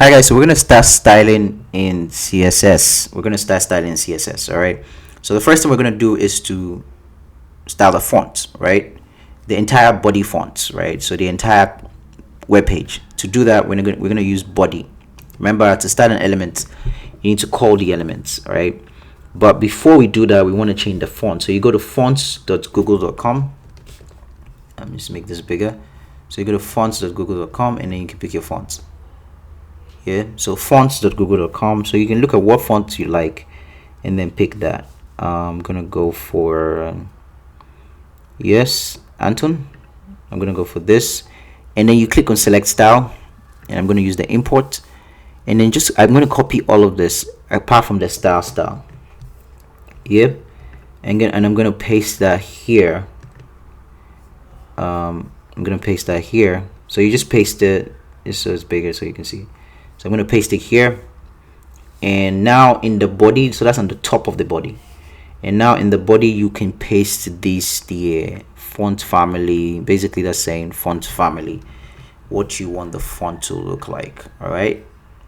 Hi guys, so we're gonna start styling in CSS. All right. So the first thing we're gonna do is to style the font, right? The entire body font, right? So the entire web page. To do that, we're gonna use body. Remember, to style an element, you need to call the elements, all right? But before we do that, we want to change the font. So you go to fonts.google.com. Let me just make this bigger. So you go to fonts.google.com and then you can pick your fonts. Yeah, so fonts.google.com. So you can look at what fonts you like and then pick that. I'm gonna go for yes, Anton. I'm gonna go for this, and then you click on select style, and I'm gonna use the import, and then I'm gonna copy all of this apart from the style. Yep, and I'm gonna paste that here. I'm gonna paste that here. So you just paste it so it's bigger so you can see. So I'm going to paste it here, and now in the body, so that's on the top of the body, and now in the body you can paste the font family. Basically that's saying font family, what you want the font to look like. All right,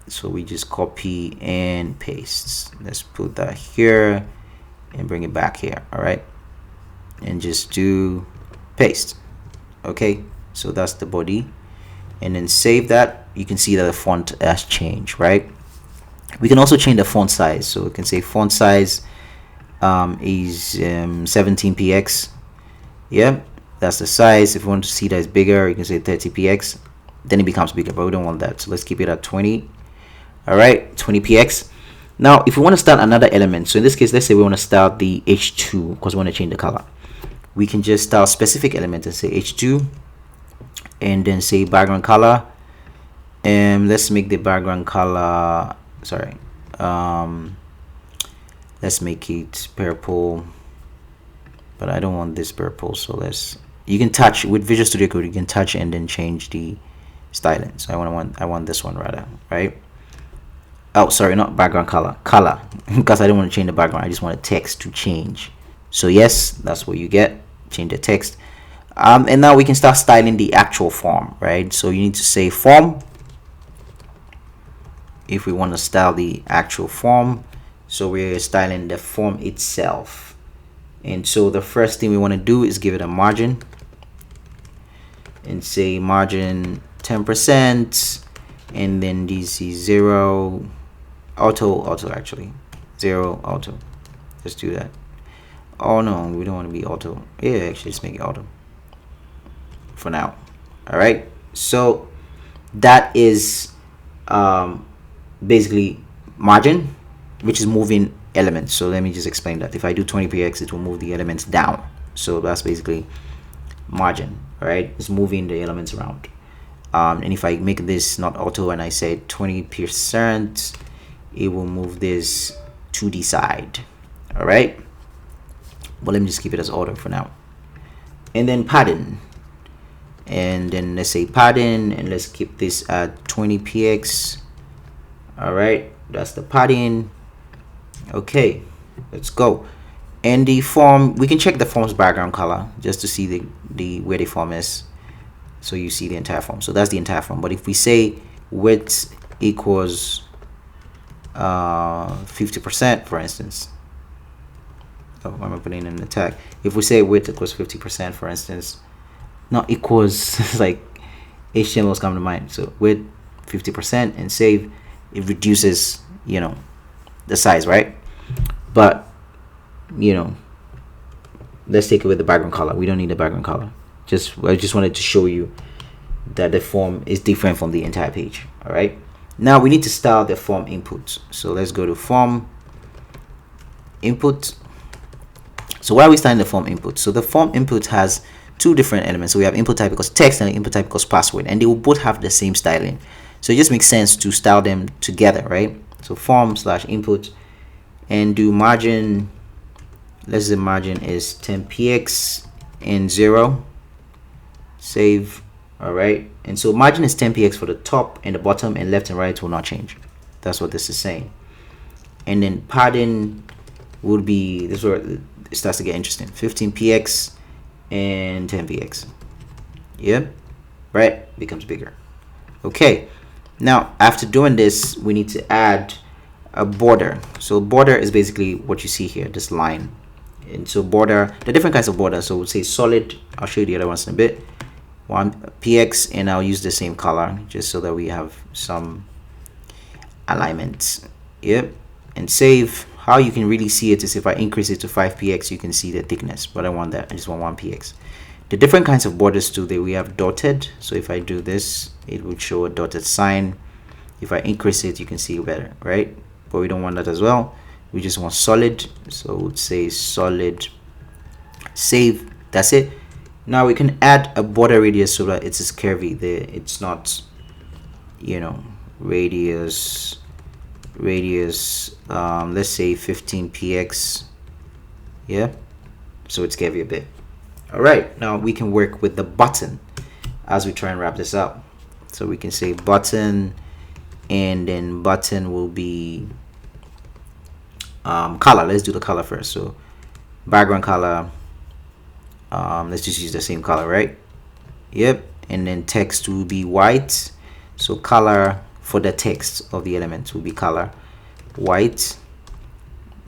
so we just copy and paste. Let's put that here and bring it back here. All right, and just do paste. Okay, so that's the body, and then save that. You can see that the font has changed, right? We can also change the font size. So we can say font size is 17px. Yeah, that's the size. If you want to see that it's bigger, you can say 30px. Then it becomes bigger, but we don't want that. So let's keep it at 20. All right, 20px. Now, if we want to start another element, so in this case, let's say we want to start the h2 because we want to change the color. We can just start specific element and say h2, and then say background color. And let's make the background color, sorry, let's make it purple, but I don't want this purple. So you can touch with Visual Studio Code, you can touch and then change the styling. So I want this one rather, right? Oh, sorry, not background color because I don't want to change the background. I just want the text to change. So yes, that's what you get. Change the text. And now we can start styling the actual form, right? So you need to say form if we want to style the actual form. So we're styling the form itself, and so the first thing we want to do is give it a margin and say margin 10%, and then this is 0 auto actually 0 auto. Let's do that. Oh no, we don't want to be auto. Yeah, actually just make it auto for now. All right, so that is basically margin, which is moving elements. So let me just explain that. If I do 20px, it will move the elements down. So that's basically margin. All right, it's moving the elements around. And if I make this not auto and I say 20%, it will move this to the side. All right, but let me just keep it as auto for now. And then padding, and then let's say padding, and let's keep this at 20px. All right, that's the padding. Okay, let's go. And the form, we can check the form's background color just to see the where the form is, so you see the entire form. So that's the entire form. But if we say width equals 50%, for instance, oh, I'm putting in the tag. If we say width equals 50%, for instance, not equals like HTML is coming to mind. So width 50% and save. It reduces, you know, the size, right? But you know, let's take it with the background color. We don't need the background color. I just wanted to show you that the form is different from the entire page. All right, now we need to style the form input. So let's go to form input. So why are we styling the form input? So the form input has two different elements. So we have input type equals text and input type equals password, and they will both have the same styling. So it just makes sense to style them together, right? So form/input, and do margin. Let's say margin is 10px and 0. Save. All right, and so margin is 10px for the top and the bottom, and left and right will not change. That's what this is saying. And then padding would be, this is where it starts to get interesting, 15px and 10px. Yeah, right, becomes bigger. Okay, Now after doing this, we need to add a border. So border is basically what you see here, this line. And so border, the different kinds of border, so we'll say solid. I'll show you the other ones in a bit. One px, and I'll use the same color just so that we have some alignment. Yep. And save. How you can really see it is if I increase it to 5px, you can see the thickness, but I want that, I just want 1px. The different kinds of borders too, that we have dotted. So if I do this, it would show a dotted sign. If I increase it, you can see better, right? But we don't want that as well. We just want solid, so we'll say solid. Save. That's it. Now we can add a border radius so that it's curvy. It's not, you know, radius. Let's say 15px. Yeah, so it's curvy a bit. All right, now we can work with the button as we try and wrap this up. So we can say button, and then button will be color. Let's do the color first. So background color, let's just use the same color, right? Yep. And then text will be white. So color for the text of the element will be color white.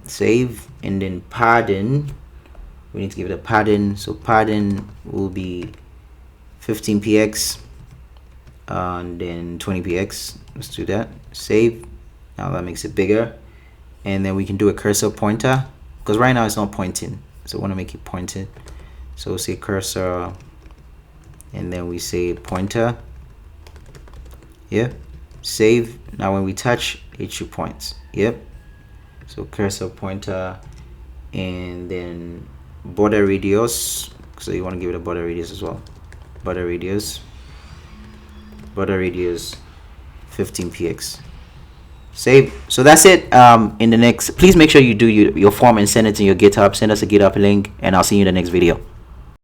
Save. And then padding, we need to give it a padding. So padding will be 15px and then 20px. Let's do that. Save. Now that makes it bigger. And then we can do a cursor pointer, because right now it's not pointing, so I want to make it pointed. So we'll say cursor, and then we say pointer. Yeah. Save. Now when we touch, it should point. Yep. So cursor pointer, and then border radius, so you want to give it a border radius as well. Border radius 15px. Save. So that's it. In the next, please make sure you do your form and send it to your GitHub. Send us a GitHub link, and I'll see you in the next video.